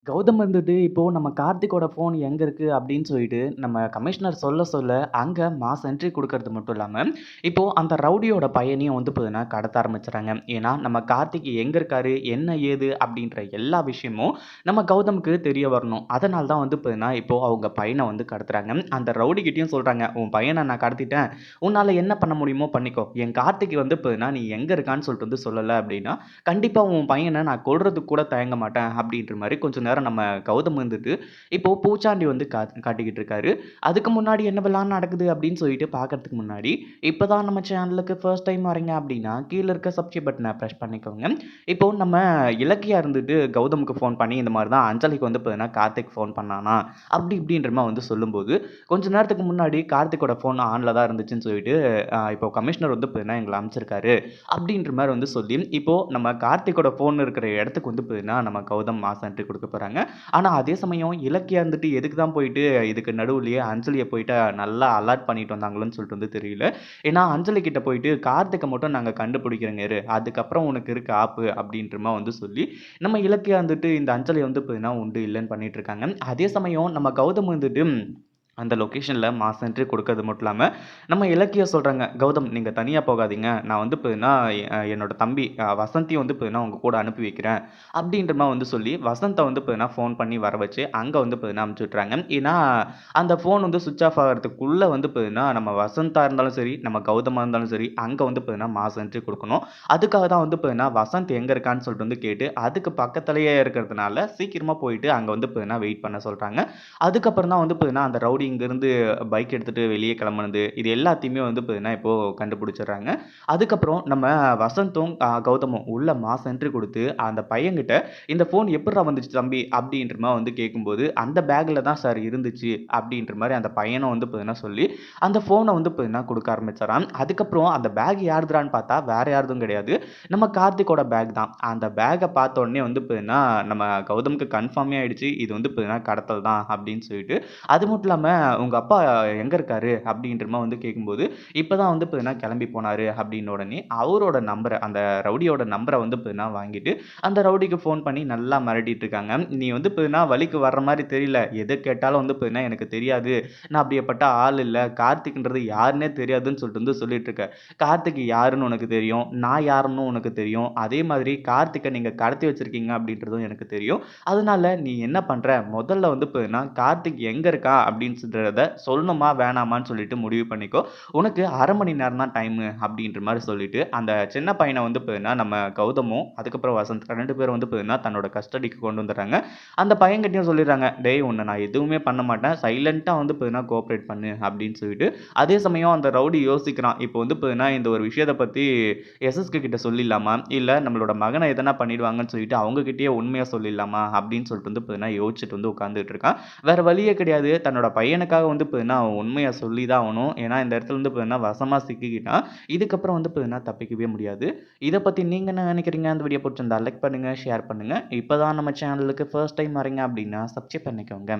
கௌதம் வந்துட்டு இப்போ நம்ம கார்த்திக்கோட ஃபோன் எங்க இருக்கு அப்படின்னு சொல்லிட்டு நம்ம கமிஷனர் சொல்ல அங்க மாஸ் என்ட்ரி குடுக்கறது மட்டும் இல்லாம, இப்போ அந்த ரவுடியோட பையனையும் வந்து பார்த்தீங்கன்னா கடத்த ஆரம்பிச்சுறாங்க. ஏன்னா நம்ம கார்த்திக் எங்க இருக்காரு, என்ன ஏது அப்படின்ற எல்லா விஷயமும் நம்ம கௌதமுக்கு தெரிய வரணும். அதனால தான் வந்து பார்த்தீங்கன்னா இப்போ அவங்க பையன வந்து கடத்துறாங்க. அந்த ரவுடி கிட்டயும் சொல்றாங்க, "உன் பையன நான் கடத்திட்டேன். உன்னால என்ன பண்ண முடியுமோ பண்ணிக்கோ. என் கார்த்திக் வந்து பார்த்தீங்கன்னா நீ எங்க இருக்கான்னு சொல்லிட்டு வந்து சொல்லல அப்படின்னா, கண்டிப்பா உன் பையன நான் கொல்றதுக்கு கூட தயங்க மாட்டேன்." அப்படின்ற மாரி கொஞ்ச நேரம் நம்ம கௌதம் வந்துட்டு, இப்போ பூச்சாண்டி வந்து காட்டிக்கிட்டு இருக்காரு. அதுக்கு முன்னாடி என்னவெல்லாம் நடக்குது அப்படின்னு சொல்லிட்டு பார்க்கறதுக்கு முன்னாடி, இப்ப தான் நம்ம சேனலுக்கு ஃபர்ஸ்ட் டைம் வரீங்க அப்படின்னா, கீழ இருக்க சப்ஸ்கிரைப் பட்டன பிரஸ் பண்ணிக்கோங்க. இப்போ நம்ம இலக்கியா இருந்துட்டு கௌதமுக்கு ஃபோன் பண்ணி இந்த மாரி தான் அஞ்சலிக்கு வந்து பார்த்தீங்கன்னா, கார்த்திக் ஃபோன் பண்ணானா, அப்படி இப்படின்ற மாரி வந்து சொல்லும்போது, கொஞ்ச நேரத்துக்கு முன்னாடி கார்த்திக்கோட ஃபோன் ஆன்ல தான் இருந்துச்சுன்னு சொல்லிட்டு, இப்போ கமிஷனர் வந்து பார்த்தீங்கன்னா எங்கள அனுப்பிச்சிருக்காரு. அப்படின்ற மாரி வந்து சொல்லி, இப்போ நம்ம கார்த்திக்கோட ஃபோன் இருக்கிற இடத்துக்கு வந்து பார்த்தீங்கன்னா, நம்ம கௌதம் மாஸ் என்ட்ரி குடுக்க போறாங்க. ஆனா, அதே சமயம் இலக்கியா இருந்துட்டு எதுக்கு தான் போயிட்டு இதுக்கு நடுவுலயே அஞ்சலிய போயிட்டு நல்லா அலர்ட் பண்ணிட்டு வந்தாங்களோன்னு சொல்லிட்டு வந்து தெரியல. ஏன்னா, அஞ்சலி கிட்ட போயிட்டு கார்த்திக்க மட்டும் நாங்க கண்டுபிடிக்கிறோங்க இரு. அதுக்கப்புறம் உனக்கு இருக்கு ஆப்பு அப்படின்ற மாரி வந்து சொல்லி, நம்ம இலக்கியா வந்துட்டு இந்த அஞ்சலிய வந்து பார்த்தீங்கன்னா, உண்டு இல்லன்னு பண்ணிட்டு இருக்காங்க. அதே சமயம் நம்ம கௌதம் வந்துட்டு அந்த லொகேஷன்ல மாஸ் என்ட்ரி குடுக்கறது மட்டும் இல்லாம, நம்ம இலக்கியா சொல்றாங்க, "கௌதம் நீங்க தனியா போகாதீங்க. நான் வந்து பார்த்தீங்கன்னா, என்னோட தம்பி வசந்தையும் வந்து பார்த்தீங்கன்னா, உங்க கூட அனுப்பி வைக்கிறேன்." அப்படின்ற மாரி வந்து சொல்லி, வசந்த வந்து பார்த்தீங்கன்னா, ஃபோன் பண்ணி வர வச்சு, அங்க வந்து பார்த்தீங்கன்னா அனுப்பிச்சு விட்டுறாங்க. ஏன்னா, அந்த ஃபோன் வந்து ஸ்விட்ச் ஆஃப் ஆகறதுக்குள்ள வந்து பார்த்தீங்கன்னா, நம்ம வசந்தா இருந்தாலும் சரி, நம்ம கௌதமா இருந்தாலும் சரி, அங்க வந்து பார்த்தீங்கன்னா, மாஸ் என்ட்ரி குடுக்கணும். அதுக்காக தான் வந்து பார்த்தீங்கன்னா, வசந்த் எங்க இருக்கான்னு சொல்லிட்டு வந்து கேட்டு, அதுக்கு பக்கத்திலேயே இருக்கிறதுனால, சீக்கிரமா போயிட்டு அங்க வந்து பார்த்தீங்கன்னா, வெயிட் பண்ண சொல்றாங்க. அதுக்கப்புறம் தான் வந்து பார்த்தீங்கன்னா, அந்த ரவுடி இங்கேருந்து பைக் எடுத்துட்டு வெளியே கிளம்புனது, இது எல்லாத்தையுமே வந்து பார்த்தீங்கன்னா, இப்போ கண்டுபிடிச்சிடுறாங்க. அதுக்கப்புறம் நம்ம வசந்தும், கௌதமும் உள்ள மாஸ் என்ட்ரி குடுத்து, அந்த பையன்கிட்ட "இந்த ஃபோன் எப்புட்றா வந்துச்சு தம்பி?" அப்படின்ற மாரி வந்து கேட்கும்போது, "அந்த பேக்ல தான் சார் இருந்துச்சு." அப்படின்ற மாரி அந்த பையனும் வந்து பார்த்தீங்கன்னா சொல்லி, அந்த ஃபோன வந்து பார்த்தீங்கன்னா குடுக்க ஆரம்பிச்சறான். அதுக்கப்புறம் அந்த பேக் யாருதுடான்னு பார்த்தா, வேற யாருதும் கிடையாது. நம்ம கார்த்திக்கோட பேக் தான். அந்த பேக்க பார்த்த உடனே வந்து பார்த்தீங்கன்னா, நம்ம கௌதமுக்கு கன்ஃபார்மே ஆயிடுச்சு. இது வந்து பார்த்தீங்கன்னா கடத்தல் தான் அப்படின்னு சொல்லிட்டு. அது மட்டும் இல்லாம, "உங்க அப்பா எங்க இருக்காரு?" அப்படின்ற மாரி வந்து கேட்கும்போது, "இப்ப தான் வந்து பார்த்தீங்கன்னா கிளம்பி போனாரு." அப்படின்ன உடனே அவரோட நம்பர அந்த ரவுடியோட நம்பர வந்து பார்த்தீங்கன்னா வாங்கிட்டு, அந்த ரவுடிக்கு ஃபோன் பண்ணி நல்லா மிரட்டிட்டு இருக்காங்க. "நீ வந்து பார்த்தீங்கன்னா வழிக்கு வர்ற மாரி தெரியல. எத கேட்டாலும் வந்து பார்த்தீங்கன்னா எனக்கு தெரியாது. நான் அப்படியப்பட்ட ஆள் இல்ல. கார்த்திக்ன்றது யாருன்னே தெரியாதுன்னு" சொல்லிட்டு வந்து சொல்லிட்டு இருக்க. கார்த்திக் யாருன்னு உனக்கு தெரியும். நான் யாருன்னும் உனக்கு தெரியும். அதே மாதிரி கார்த்திக்க நீங்க கடத்தி வச்சிருக்கீங்க அப்படின்றதும் எனக்கு தெரியும். அதனால நீ என்ன பண்ற, முதல்ல வந்து பார்த்தீங்கன்னா, கார்த்திக் எங்க இருக்கான் அப்படின்றத சொல்லணுமா, வேணாமான்னு சொல்லிட்டு முடிவு பண்ணிக்கோ. உனக்கு 1/2 மணி நேரம் தான் டைமு அப்படின்ற மாரி சொல்லிட்டு, அந்த சின்ன பையன வந்து பார்த்தீங்கன்னா, நம்ம கௌதமும், அதுக்கப்புறம் வசந்த் 2 பேரும் வந்து பார்த்தீங்கன்னா, தன்னோட கஸ்டடிக்கு கொண்டு வந்துர்றாங்க. அந்த பையன்கிட்டயும் சொல்லிடுறாங்க, "டேய் உன்ன நான் எதுவுமே பண்ண மாட்டேன். சைலன்ட்டா வந்து பார்த்தீங்கன்னா, கோஆப்பரேட் பண்ணு" அப்படின்னு சொல்லிட்டு. அதே சமயம் அந்த ரவுடி யோசிக்கிறான். இப்போ வந்து பார்த்தீங்கன்னா, இந்த ஒரு விஷயத்த பத்தி எஸ்எஸ்கே கிட்ட சொல்லிடலாமா? இல்ல நம்மளோட மகன எதனா பண்ணிடுவாங்கன்னு சொல்லிட்டு அவங்க கிட்டயே உண்மைய சொல்லிடலாமா? அப்படின்னு சொல்லிட்டு வந்து பார்த்தீங்கன்னா, யோசிச்சுட்டு வந்து உட்கார்ந்துட்டு இருக்கான். வேற வழியே கிடையாது. தன்னோட பையனுக்காக வந்து பார்த்தீங்கன்னா, அவன் உண்மைய சொல்லி தான் ஆவணும். ஏன்னா, இந்த இடத்துல வந்து பார்த்தீங்கன்னா, வசமா சிக்கிக்கிட்டான். இதுக்கப்புறம் வந்து பார்த்தீங்கன்னா, தப்பிக்கவே முடியாது. இத பத்தி நீங்க என்ன நினைக்கிறீங்க? அந்த வீடியோ புடிச்சிருந்தா லைக் பண்ணுங்க, ஷேர் பண்ணுங்க. இப்ப தான் நம்ம சேனலுக்கு ஃபர்ஸ்ட் டைம் வரீங்க அப்படின்னா, சப்ஸ்கிரைப் பண்ணிக்கோங்க.